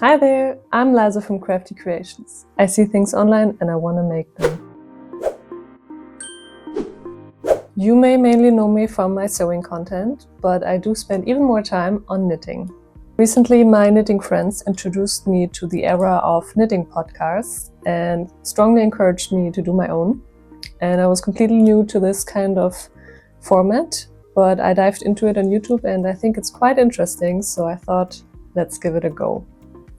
Hi there, I'm Liza from crafty.creations. I see things online and I want to make them. You may mainly know me from my sewing content, but I do spend even more time on knitting. Recently, my knitting friends introduced me to the era of knitting podcasts and strongly encouraged me to do my own. And I was completely new to this kind of format, but I dived into it on YouTube and I think it's quite interesting, so I thought, let's give it a go.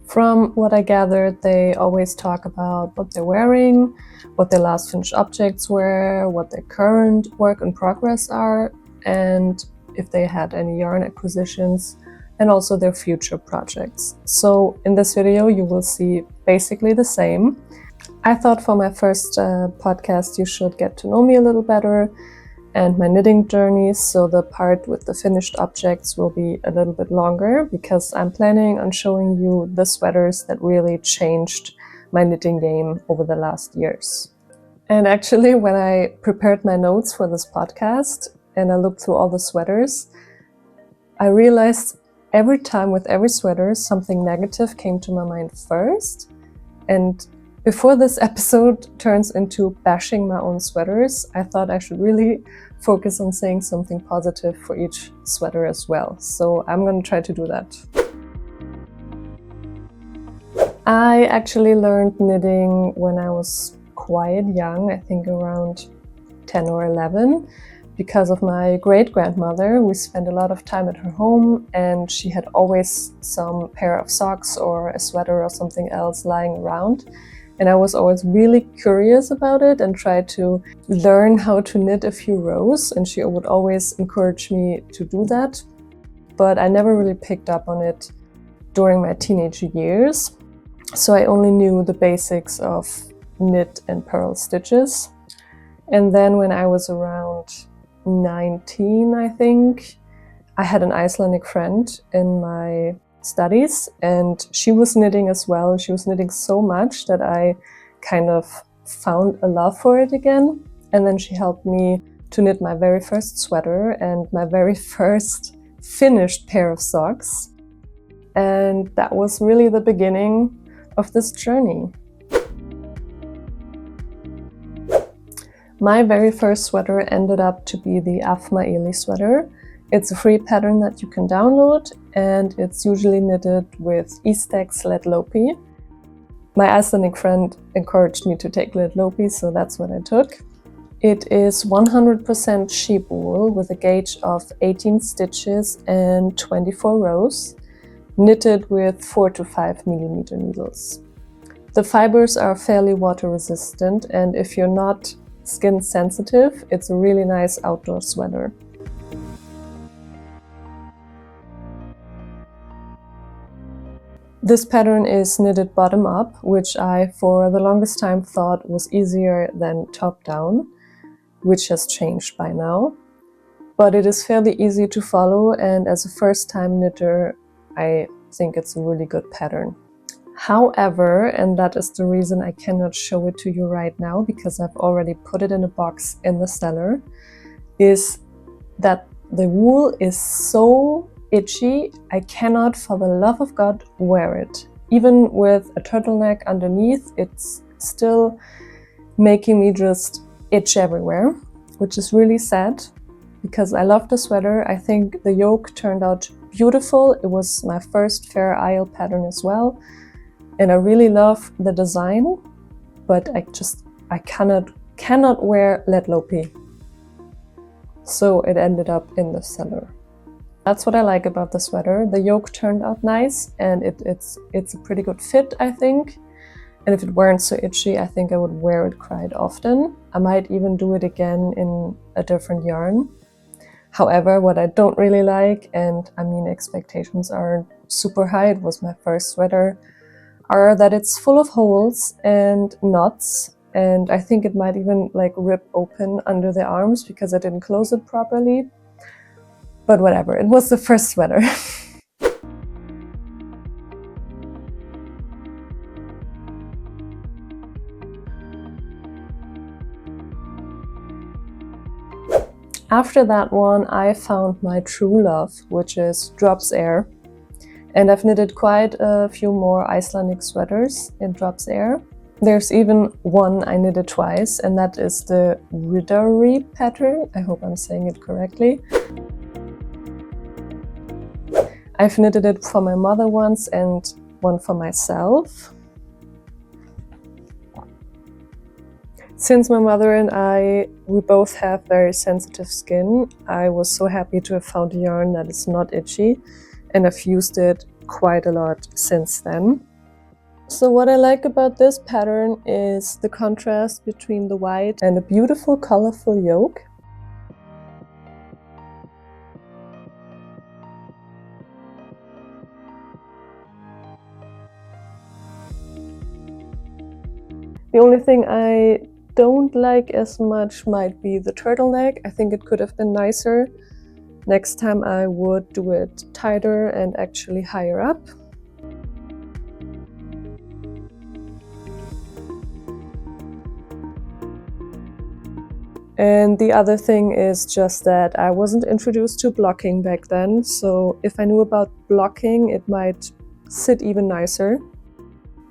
From what I gathered, they always talk about what they're wearing, what their last finished objects were, what their current work in progress are, and if they had any yarn acquisitions, and also their future projects. So in this video, you will see basically the same. I thought for my first podcast, you should get to know me a little better and my knitting journey, so the part with the finished objects will be a little bit longer because I'm planning on showing you the sweaters that really changed my knitting game over the last years. And actually, when I prepared my notes for this podcast and I looked through all the sweaters, I realized every time with every sweater, something negative came to my mind first. And before this episode turns into bashing my own sweaters, I thought I should really focus on saying something positive for each sweater as well. So I'm going to try to do that. I actually learned knitting when I was quite young, I think around 10 or 11, because of my great-grandmother. We spent a lot of time at her home and she had always some pair of socks or a sweater or something else lying around. And I was always really curious about it and tried to learn how to knit a few rows. And she would always encourage me to do that. But I never really picked up on it during my teenage years. So I only knew the basics of knit and purl stitches. And then when I was around 19, I think, I had an Icelandic friend in my studies and she was knitting as well. She was knitting so much that I kind of found a love for it again. And then she helped me to knit my very first sweater and my very first finished pair of socks. And that was really the beginning of this journey. My very first sweater ended up to be the Afmæli sweater. It's a free pattern that you can download and it's usually knitted with Ístex lead lopi. My Icelandic friend encouraged me to take lead lopi, so that's what I took. It is 100% sheep wool with a gauge of 18 stitches and 24 rows, knitted with 4 to 5 millimeter needles. The fibers are fairly water resistant and if you're not skin sensitive, it's a really nice outdoor sweater. This pattern is knitted bottom up, which I for the longest time thought was easier than top down, which has changed by now. But it is fairly easy to follow and as a first time knitter, I think it's a really good pattern. However, and that is the reason I cannot show it to you right now because I've already put it in a box in the cellar, is that the wool is so itchy, I cannot for the love of God wear it. Even with a turtleneck underneath, it's still making me just itch everywhere, which is really sad because I love the sweater. I think the yoke turned out beautiful. It was my first Fair Isle pattern as well. And I really love the design, but I cannot wear lead lopi. So it ended up in the cellar. That's what I like about the sweater. The yoke turned out nice and it's a pretty good fit, I think. And if it weren't so itchy, I think I would wear it quite often. I might even do it again in a different yarn. However, what I don't really like, and I mean expectations are super high, it was my first sweater, are that it's full of holes and knots. And I think it might even like rip open under the arms because I didn't close it properly. But whatever, it was the first sweater. After that one, I found my true love, which is Drops Air. And I've knitted quite a few more Icelandic sweaters in Drops Air. There's even one I knitted twice, and that is the Riddari pattern. I hope I'm saying it correctly. I've knitted it for my mother once and one for myself. Since my mother and we both have very sensitive skin, I was so happy to have found a yarn that is not itchy, and I've used it quite a lot since then. So what I like about this pattern is the contrast between the white and a beautiful colorful yoke. The only thing I don't like as much might be the turtleneck. I think it could have been nicer. Next time I would do it tighter and actually higher up. And the other thing is just that I wasn't introduced to blocking back then, so if I knew about blocking, it might sit even nicer.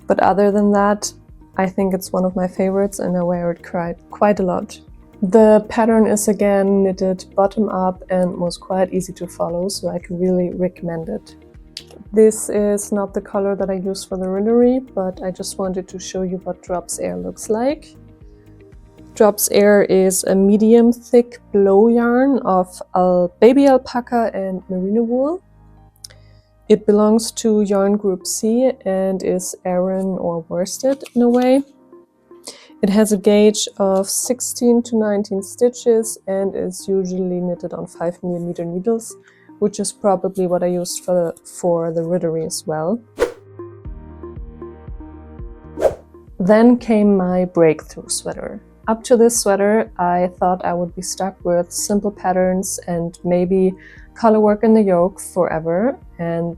But other than that, I think it's one of my favorites and I wear it quite a lot. The pattern is again knitted bottom up and was quite easy to follow, so I can really recommend it. This is not the color that I use for the Riddari, but I just wanted to show you what Drops Air looks like. Drops Air is a medium thick blow yarn of baby alpaca and merino wool. It belongs to yarn group C and is Aran or worsted in a way. It has a gauge of 16 to 19 stitches and is usually knitted on 5mm needles, which is probably what I used for the Riddari as well. Then came my breakthrough sweater. Up to this sweater, I thought I would be stuck with simple patterns and maybe color work in the yoke forever, and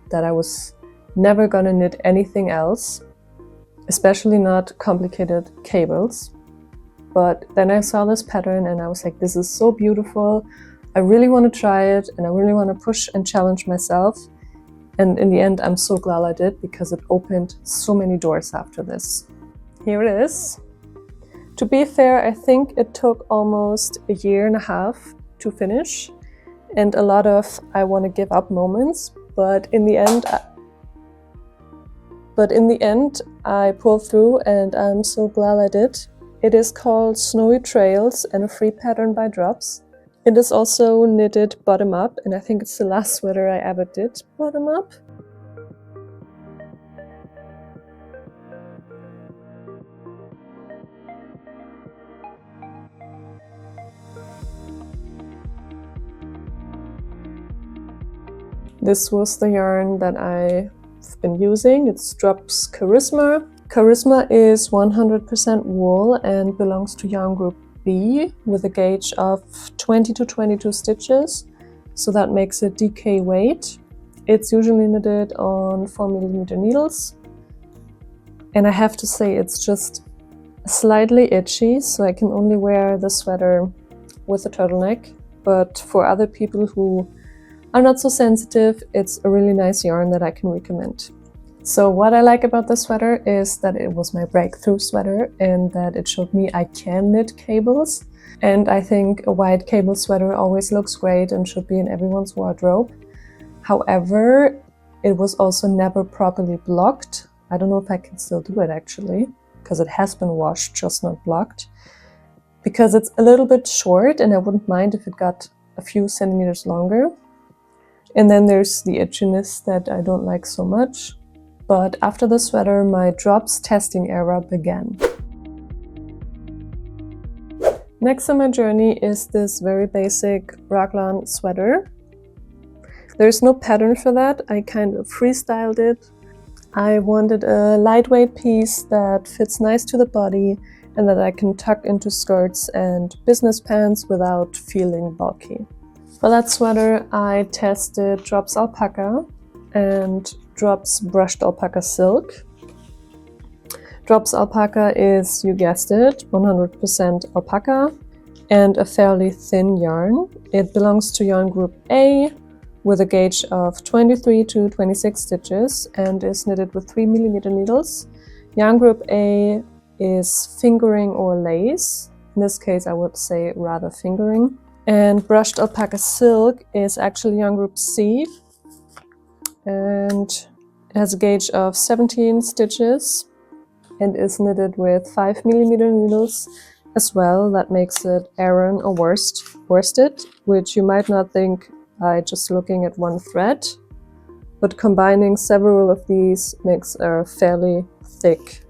that I was never gonna knit anything else, especially not complicated cables. But then I saw this pattern and I was like, this is so beautiful. I really want to try it and I really want to push and challenge myself. And in the end, I'm so glad I did, because it opened so many doors after this. Here it is. To be fair, I think it took almost a year and a half to finish, and a lot of I want to give up moments, but in the end I pulled through and I'm so glad I did. It is called Snowy Trails and a free pattern by Drops. It is also knitted bottom up, and I think it's the last sweater I ever did bottom up. This was the yarn that I've been using. It's Drops Charisma. Charisma is 100% wool and belongs to yarn group B with a gauge of 20 to 22 stitches, so that makes it DK weight. It's usually knitted on 4mm needles, and I have to say it's just slightly itchy, so I can only wear the sweater with a turtleneck, but for other people who are not so sensitive, it's a really nice yarn that I can recommend. So what I like about the sweater is that it was my breakthrough sweater and that it showed me I can knit cables. And I think a white cable sweater always looks great and should be in everyone's wardrobe. However, it was also never properly blocked. I don't know if I can still do it actually, because it has been washed, just not blocked. Because it's a little bit short and I wouldn't mind if it got a few centimeters longer. And then there's the itchiness that I don't like so much. But after the sweater, my Drops testing era began. Next on my journey is this very basic raglan sweater. There's no pattern for that, I kind of freestyled it. I wanted a lightweight piece that fits nice to the body and that I can tuck into skirts and business pants without feeling bulky. For that sweater, I tested Drops Alpaca and Drops Brushed Alpaca Silk. Drops Alpaca is, you guessed it, 100% alpaca and a fairly thin yarn. It belongs to yarn group A with a gauge of 23 to 26 stitches and is knitted with 3mm needles. Yarn group A is fingering or lace. In this case I would say rather fingering. And brushed alpaca silk is actually yarn group C, and it has a gauge of 17 stitches and is knitted with 5mm needles as well. That makes it Aran or worsted, which you might not think by just looking at one thread, but combining several of these makes a fairly thick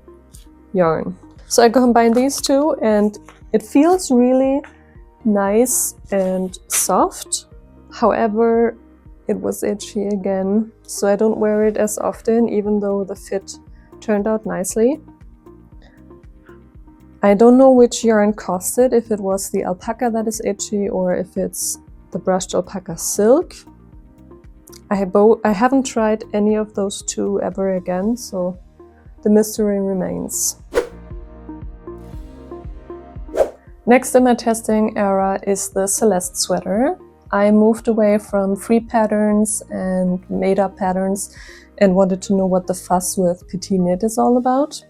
yarn. So I combine these two and it feels really nice and soft. However, it was itchy again, so I don't wear it as often, even though the fit turned out nicely. I don't know which yarn caused it, if it was the alpaca that is itchy or if it's the brushed alpaca silk. I haven't tried any of those two ever again, so the mystery remains. Next in my testing era is the Celeste sweater. I moved away from free patterns and made-up patterns and wanted to know what the fuss with PetiteKnit is all about.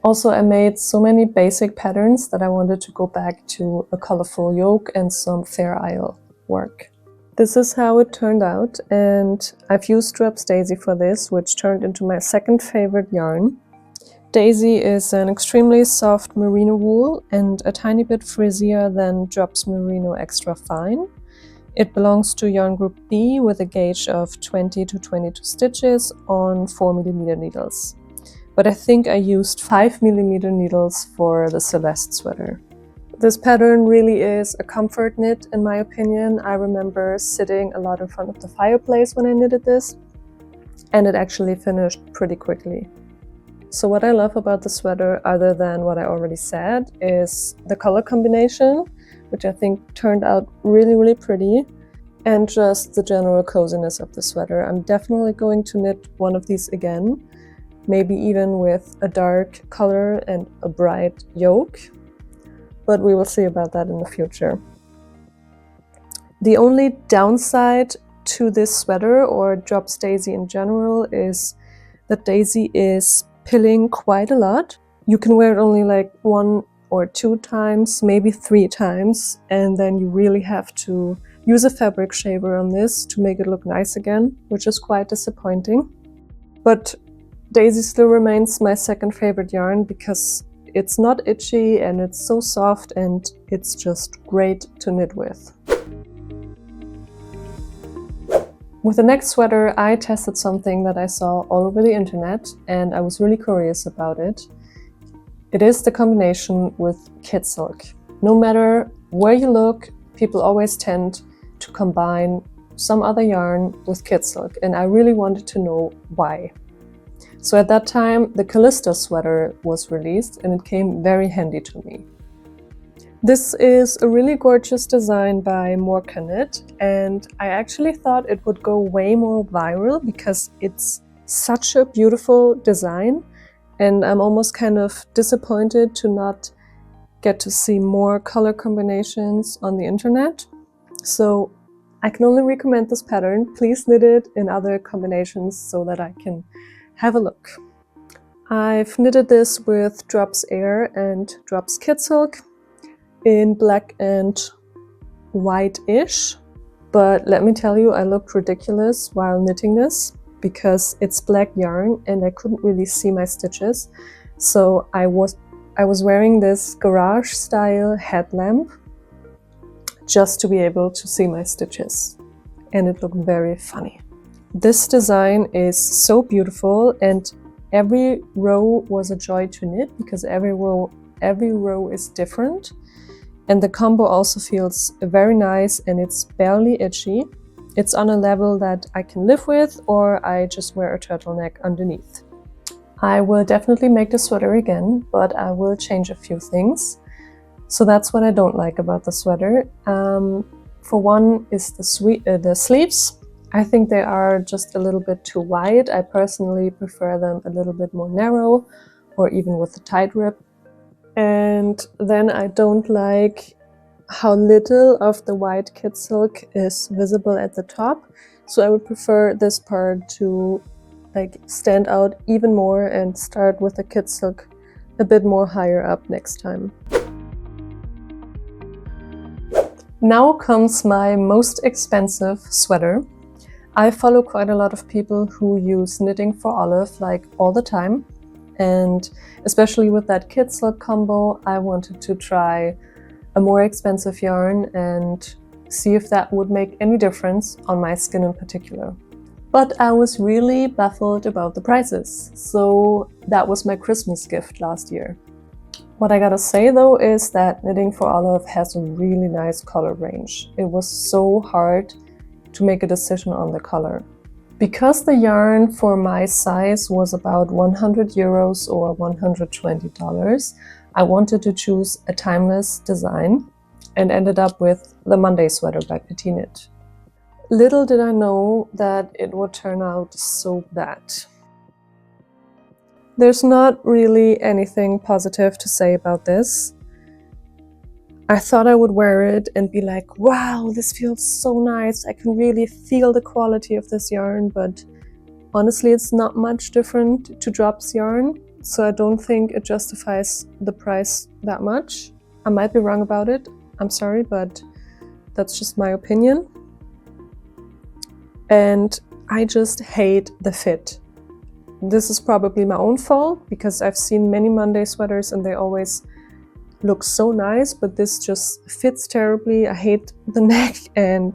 Also, I made so many basic patterns that I wanted to go back to a colorful yoke and some Fair Isle work. This is how it turned out, and I've used Drops Daisy for this, which turned into my second favorite yarn. Daisy is an extremely soft merino wool and a tiny bit frizzier than Drops Merino Extra Fine. It belongs to yarn group B with a gauge of 20 to 22 stitches on 4mm needles. But I think I used 5mm needles for the Celeste sweater. This pattern really is a comfort knit in my opinion. I remember sitting a lot in front of the fireplace when I knitted this, and it actually finished pretty quickly. So what I love about the sweater, other than what I already said, is the color combination, which I think turned out really, really pretty, and just the general coziness of the sweater. I'm definitely going to knit one of these again, maybe even with a dark color and a bright yoke, but we will see about that in the future. The only downside to this sweater, or Drops Daisy in general, is that Daisy is pilling quite a lot. You can wear it only like 1 or 2 times, maybe 3 times, and then you really have to use a fabric shaver on this to make it look nice again, which is quite disappointing. But Daisy still remains my second favorite yarn because it's not itchy and it's so soft and it's just great to knit with. With the next sweater, I tested something that I saw all over the internet and I was really curious about it. It is the combination with kid silk. No matter where you look, people always tend to combine some other yarn with kid silk, and I really wanted to know why. So at that time, the Callisto sweater was released and it came very handy to me. This is a really gorgeous design by Moracaknit, and I actually thought it would go way more viral because it's such a beautiful design, and I'm almost kind of disappointed to not get to see more color combinations on the internet. So I can only recommend this pattern. Please knit it in other combinations so that I can have a look. I've knitted this with Drops Air and Drops Kid Silk in black and white-ish, but let me tell you, I looked ridiculous while knitting this because it's black yarn and I couldn't really see my stitches. So I was wearing this garage-style headlamp just to be able to see my stitches, and it looked very funny. This design is so beautiful, and every row was a joy to knit because every row is different. And the combo also feels very nice and it's barely itchy. It's on a level that I can live with, or I just wear a turtleneck underneath. I will definitely make the sweater again, but I will change a few things. So that's what I don't like about the sweater. For one is the sleeves. I think they are just a little bit too wide. I personally prefer them a little bit more narrow, or even with a tight rib. And then I don't like how little of the white kid silk is visible at the top. So I would prefer this part to like stand out even more and start with the kid silk a bit more higher up next time. Now comes my most expensive sweater. I follow quite a lot of people who use knitting for olive like all the time, and especially with that kid silk combo, I wanted to try a more expensive yarn and see if that would make any difference on my skin in particular. But I was really baffled about the prices, so that was my Christmas gift last year. What I gotta say though is that Knitting for Olive has a really nice color range. It was so hard to make a decision on the color. Because the yarn for my size was about 100 euros or $120, I wanted to choose a timeless design and ended up with the Monday sweater by PetiteKnit. Little did I know that it would turn out so bad. There's not really anything positive to say about this. I thought I would wear it and be like, wow, this feels so nice. I can really feel the quality of this yarn, but honestly, it's not much different to drops yarn. So I don't think it justifies the price that much. I might be wrong about it. I'm sorry, but that's just my opinion. And I just hate the fit. This is probably my own fault because I've seen many Monday sweaters and they always look so nice, but this just fits terribly. I hate the neck and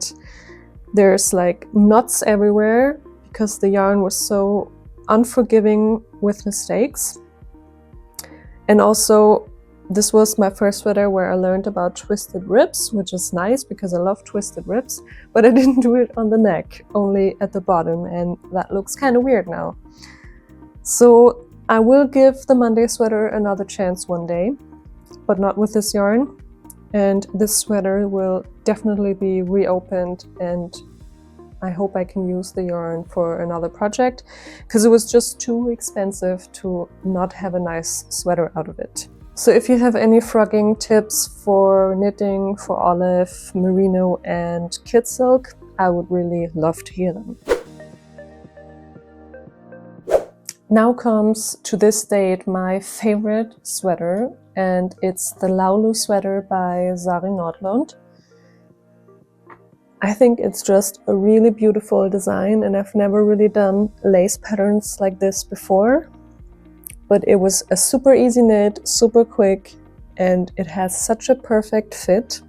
there's like knots everywhere because the yarn was so unforgiving with mistakes. And also, this was my first sweater where I learned about twisted ribs, which is nice because I love twisted ribs, but I didn't do it on the neck, only at the bottom, and that looks kind of weird now. So I will give the Monday sweater another chance one day, but not with this yarn. And this sweater will definitely be reopened, and I hope I can use the yarn for another project because it was just too expensive to not have a nice sweater out of it. So if you have any frogging tips for knitting for olive, merino and kid silk, I would really love to hear them. Now comes, to this date, my favorite sweater, and it's the Laulu sweater by Sari Nordlund. I think it's just a really beautiful design, and I've never really done lace patterns like this before. But it was a super easy knit, super quick, and it has such a perfect fit.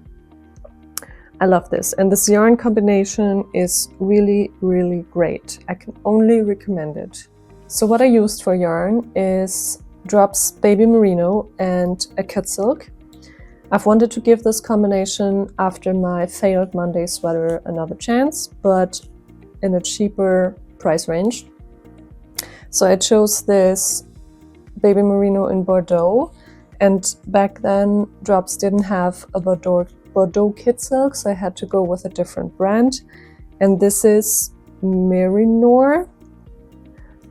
I love this, and this yarn combination is really, really great. I can only recommend it. So what I used for yarn is drops baby merino and a kid silk. I've wanted to give this combination after my failed Monday sweater another chance, but in a cheaper price range. So I chose this baby merino in Bordeaux, and back then drops didn't have a Bordeaux kid silk, so I had to go with a different brand, and this is Merinor.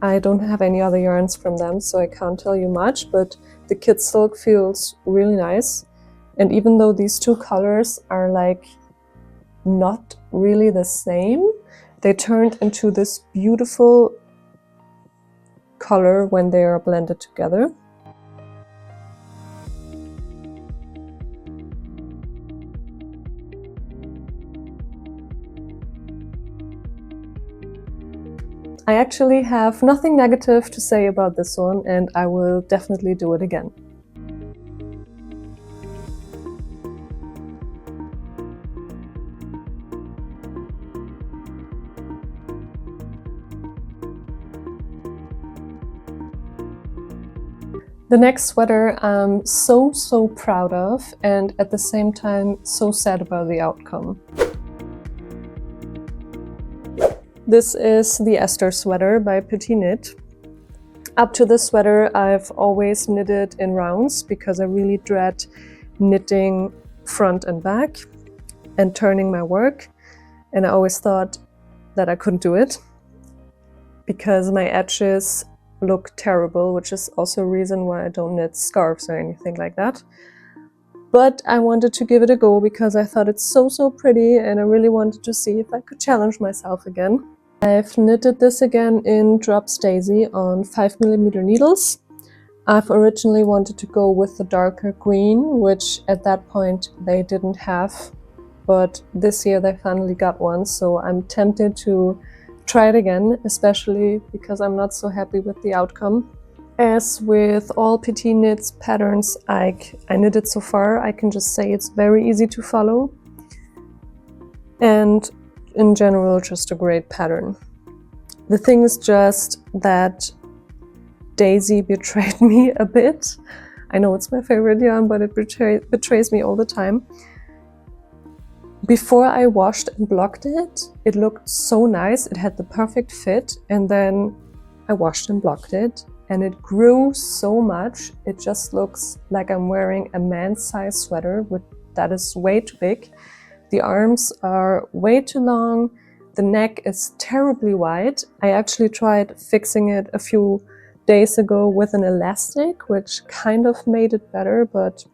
I don't have any other yarns from them, so I can't tell you much, but the kid silk feels really nice. And even though these two colors are like not really the same, they turned into this beautiful color when they are blended together. I actually have nothing negative to say about this one, and I will definitely do it again. The next sweater I'm so proud of, and at the same time so sad about the outcome. This is the Esther sweater by PetiteKnit. Up to this sweater I've always knitted in rounds because I really dread knitting front and back and turning my work, and I always thought that I couldn't do it because my edges look terrible, which is also a reason why I don't knit scarves or anything like that. But I wanted to give it a go because I thought it's so pretty, and I really wanted to see if I could challenge myself again. I've knitted this again in Drops Daisy on 5mm needles. I've originally wanted to go with the darker green, which at that point they didn't have, but this year they finally got one, so I'm tempted to try it again, especially because I'm not so happy with the outcome. As with all PetiteKnit patterns I knitted so far, I can just say it's very easy to follow, and in general just a great pattern. The thing is just that Daisy betrayed me a bit. I know it's my favorite yarn, but it betrays me all the time. Before I washed and blocked it, it looked so nice, it had the perfect fit, and then I washed and blocked it, and it grew so much, it just looks like I'm wearing a man's size sweater that is way too big. The arms are way too long, the neck is terribly wide. I actually tried fixing it a few days ago with an elastic, which kind of made it better, but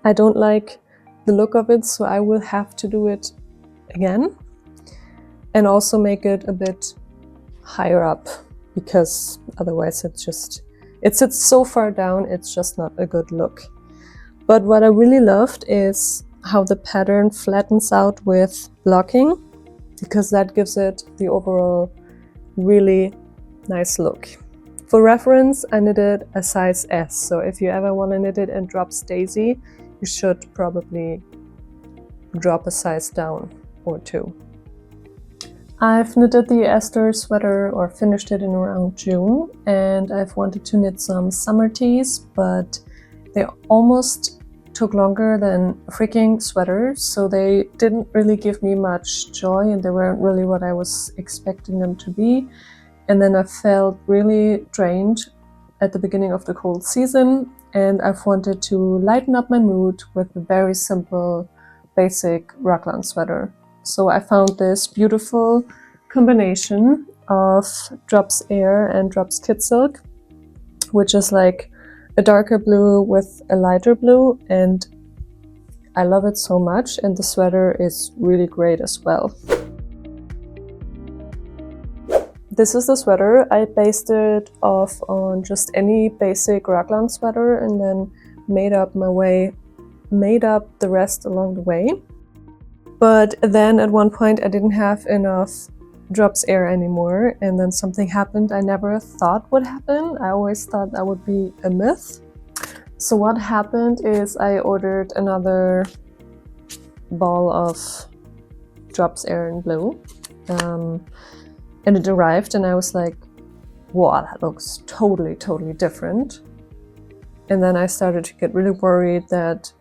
I don't like the look of it, so I will have to do it again and also make it a bit higher up, because otherwise it sits so far down, it's just not a good look. But what I really loved is how the pattern flattens out with blocking, because that gives it the overall really nice look. For reference, I knitted a size S, so if you ever want to knit it in Drops Daisy, you should probably drop a size down or two. I've knitted the Esther sweater, or finished it in around June, and I've wanted to knit some summer tees, but they almost took longer than a freaking sweater, so they didn't really give me much joy, and they weren't really what I was expecting them to be. And then I felt really drained at the beginning of the cold season, and I've wanted to lighten up my mood with a very simple, basic raglan sweater. So I found this beautiful combination of Drops Air and Drops Kid Silk, which is like a darker blue with a lighter blue, and I love it so much, and the sweater is really great as well. This is the sweater. I based it off on just any basic raglan sweater and then made up the rest along the way. But then at one point I didn't have enough Drops Air anymore, and then something happened I never thought would happen. I always thought that would be a myth. So what happened is I ordered another ball of Drops Air in blue. And it arrived, and I was like, wow, that looks totally different. And then I started to get really worried that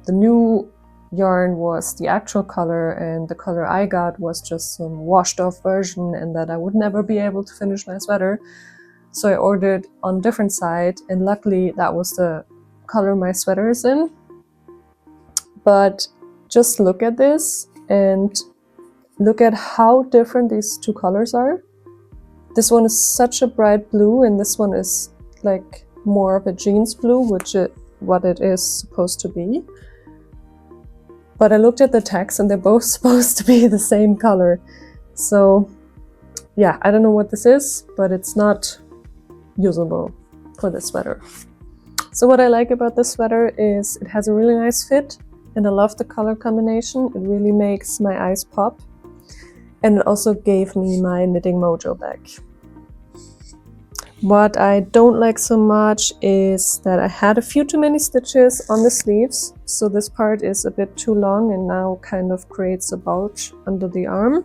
the new yarn was the actual color and the color I got was just some washed off version, and that I would never be able to finish my sweater. So I ordered on a different side, and luckily that was the color my sweater is in. But just look at this and look at how different these two colors are. This one is such a bright blue, and this one is like more of a jeans blue, which is what it is supposed to be. But I looked at the text and they're both supposed to be the same color. So yeah, I don't know what this is, but it's not usable for this sweater. So what I like about this sweater is it has a really nice fit, and I love the color combination. It really makes my eyes pop. And it also gave me my knitting mojo back. What I don't like so much is that I had a few too many stitches on the sleeves, so this part is a bit too long and now kind of creates a bulge under the arm.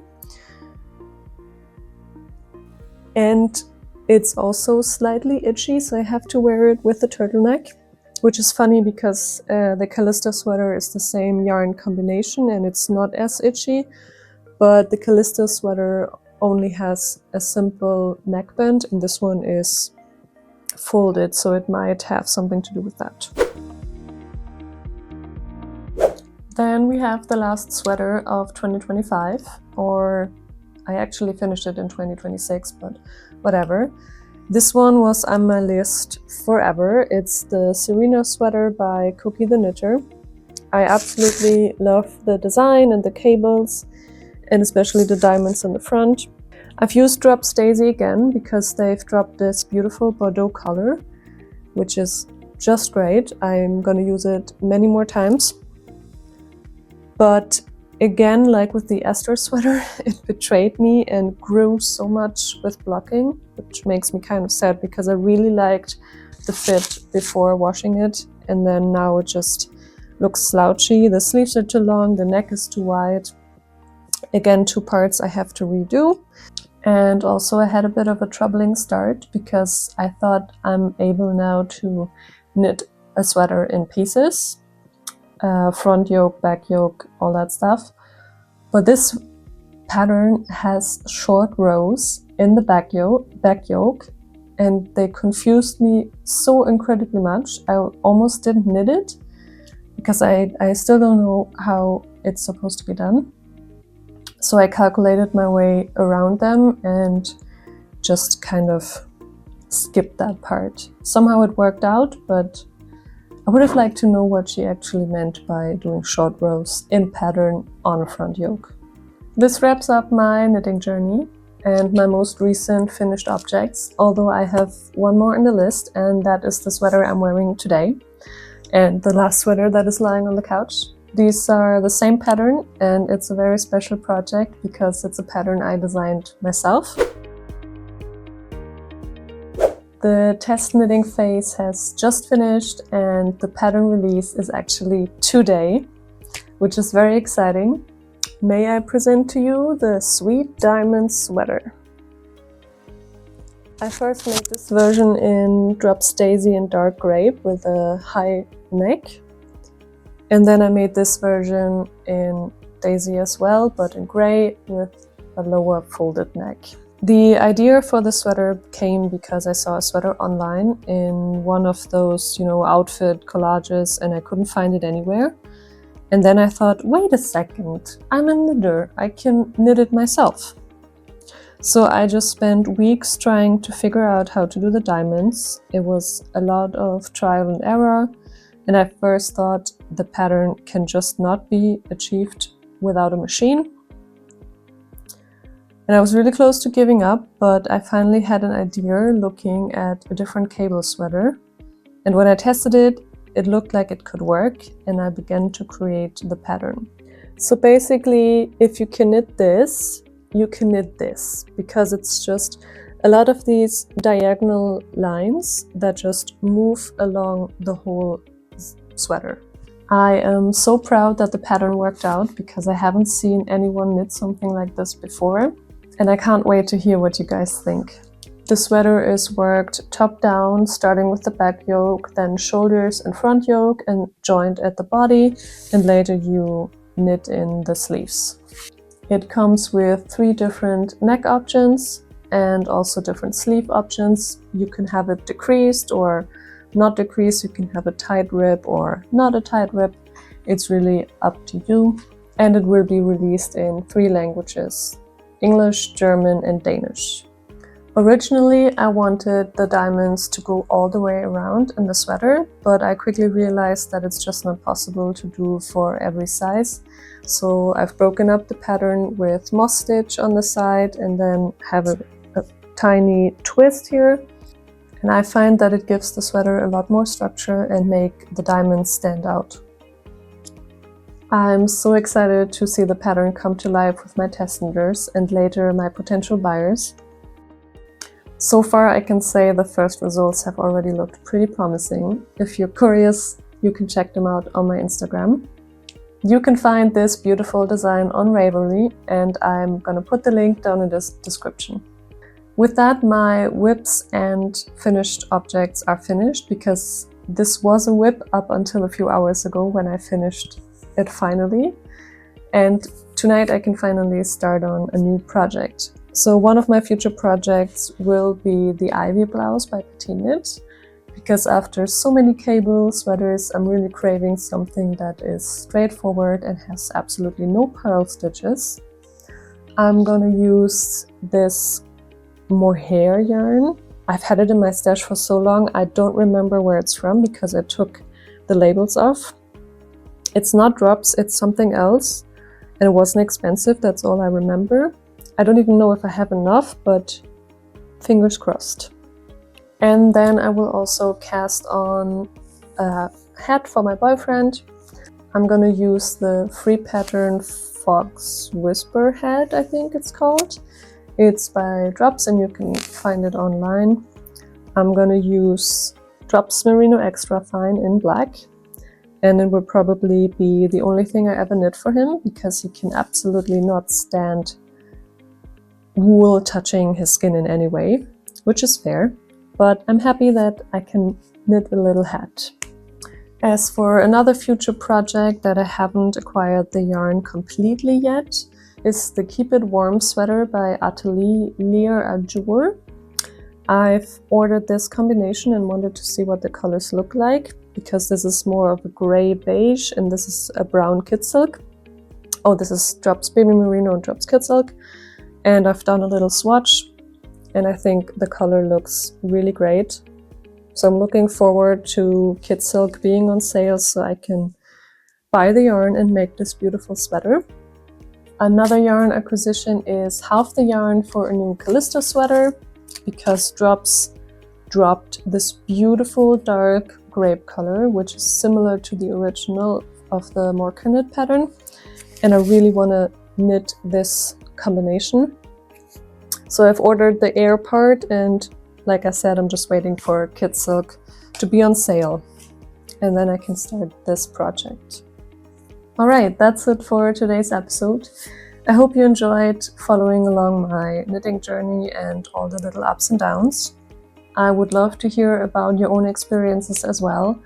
And it's also slightly itchy, so I have to wear it with the turtleneck, which is funny because the Callisto sweater is the same yarn combination and it's not as itchy. But the Callisto sweater only has a simple neckband, and this one is folded, so it might have something to do with that. Then we have the last sweater of 2025, or I actually finished it in 2026, but whatever. This one was on my list forever. It's the Serena sweater by Cookie the Knitter. I absolutely love the design and the cables, and especially the diamonds in the front. I've used Drops Daisy again because they've dropped this beautiful Bordeaux color, which is just great. I'm gonna use it many more times. But again, like with the Esther sweater, it betrayed me and grew so much with blocking, which makes me kind of sad because I really liked the fit before washing it, and then now it just looks slouchy. The sleeves are too long, the neck is too wide. Again, 2 parts I have to redo. And also I had a bit of a troubling start because I thought I'm able now to knit a sweater in pieces. Front yoke, back yoke, all that stuff. But this pattern has short rows in the back yoke, and they confused me so incredibly much. I almost didn't knit it because I still don't know how it's supposed to be done. So I calculated my way around them and just kind of skipped that part. Somehow it worked out, but I would have liked to know what she actually meant by doing short rows in pattern on a front yoke. This wraps up my knitting journey and my most recent finished objects, although I have one more in the list, and that is the sweater I'm wearing today and the last sweater that is lying on the couch. These are the same pattern, and it's a very special project because it's a pattern I designed myself. The test knitting phase has just finished and the pattern release is actually today, which is very exciting. May I present to you the Sweet Diamond sweater. I first made this version in Drops Daisy and Dark Grape with a high neck. And then I made this version in Daisy as well, but in grey with a lower folded neck. The idea for the sweater came because I saw a sweater online in one of those, outfit collages, and I couldn't find it anywhere. And then I thought, wait a second, I'm a knitter, I can knit it myself. So I just spent weeks trying to figure out how to do the diamonds. It was a lot of trial and error. And I first thought the pattern can just not be achieved without a machine. And I was really close to giving up, but I finally had an idea looking at a different cable sweater. And when I tested it, it looked like it could work, and I began to create the pattern. So basically, if you can knit this, you can knit this, because it's just a lot of these diagonal lines that just move along the whole sweater. I am so proud that the pattern worked out because I haven't seen anyone knit something like this before, and I can't wait to hear what you guys think. The sweater is worked top down, starting with the back yoke, then shoulders and front yoke, and joined at the body, and later you knit in the sleeves. It comes with 3 different neck options and also different sleeve options. You can have it decreased or not decreased, you can have a tight rib or not a tight rib. It's really up to you. And it will be released in 3 languages: English, German and Danish. Originally, I wanted the diamonds to go all the way around in the sweater, but I quickly realized that it's just not possible to do for every size. So I've broken up the pattern with moss stitch on the side and then have a tiny twist here. And I find that it gives the sweater a lot more structure and make the diamonds stand out. I'm so excited to see the pattern come to life with my test knitters and later my potential buyers. So far I can say the first results have already looked pretty promising. If you're curious, you can check them out on my Instagram. You can find this beautiful design on Ravelry, and I'm gonna put the link down in the description. With that, my whips and finished objects are finished, because this was a whip up until a few hours ago when I finished it finally. And tonight I can finally start on a new project. So one of my future projects will be the Ivy blouse by PetiteKnit, because after so many cable sweaters, I'm really craving something that is straightforward and has absolutely no purl stitches. I'm gonna use this mohair yarn. I've had it in my stash for so long, I don't remember where it's from because I took the labels off. It's not Drops, it's something else, and it wasn't expensive, that's all I remember. I don't even know if I have enough, but fingers crossed. And then I will also cast on a hat for my boyfriend. I'm gonna use the free pattern Fox Whisper hat, I think it's called. It's by Drops and you can find it online. I'm gonna use Drops Merino Extra Fine in black, and it will probably be the only thing I ever knit for him because he can absolutely not stand wool touching his skin in any way, which is fair, but I'm happy that I can knit a little hat. As for another future project that I haven't acquired the yarn completely yet is the Keep It Warm sweater by Atelier Ajour. I've ordered this combination and wanted to see what the colors look like, because this is more of a gray beige and this is a brown kid silk. Oh, this is Drops Baby Merino and Drops Kid Silk. And I've done a little swatch and I think the color looks really great. So I'm looking forward to Kid Silk being on sale so I can buy the yarn and make this beautiful sweater. Another yarn acquisition is half the yarn for a new Callisto sweater, because Drops dropped this beautiful dark grape color, which is similar to the original of the Moracaknit pattern, and I really want to knit this combination. So I've ordered the air part, and like I said, I'm just waiting for Kid Silk to be on sale, and then I can start this project. Alright, that's it for today's episode. I hope you enjoyed following along my knitting journey and all the little ups and downs. I would love to hear about your own experiences as well,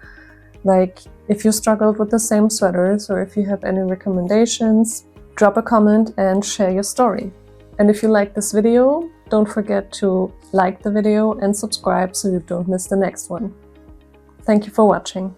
like if you struggled with the same sweaters or if you have any recommendations. Drop a comment and share your story. And if you like this video, don't forget to like the video and subscribe so you don't miss the next one. Thank you for watching.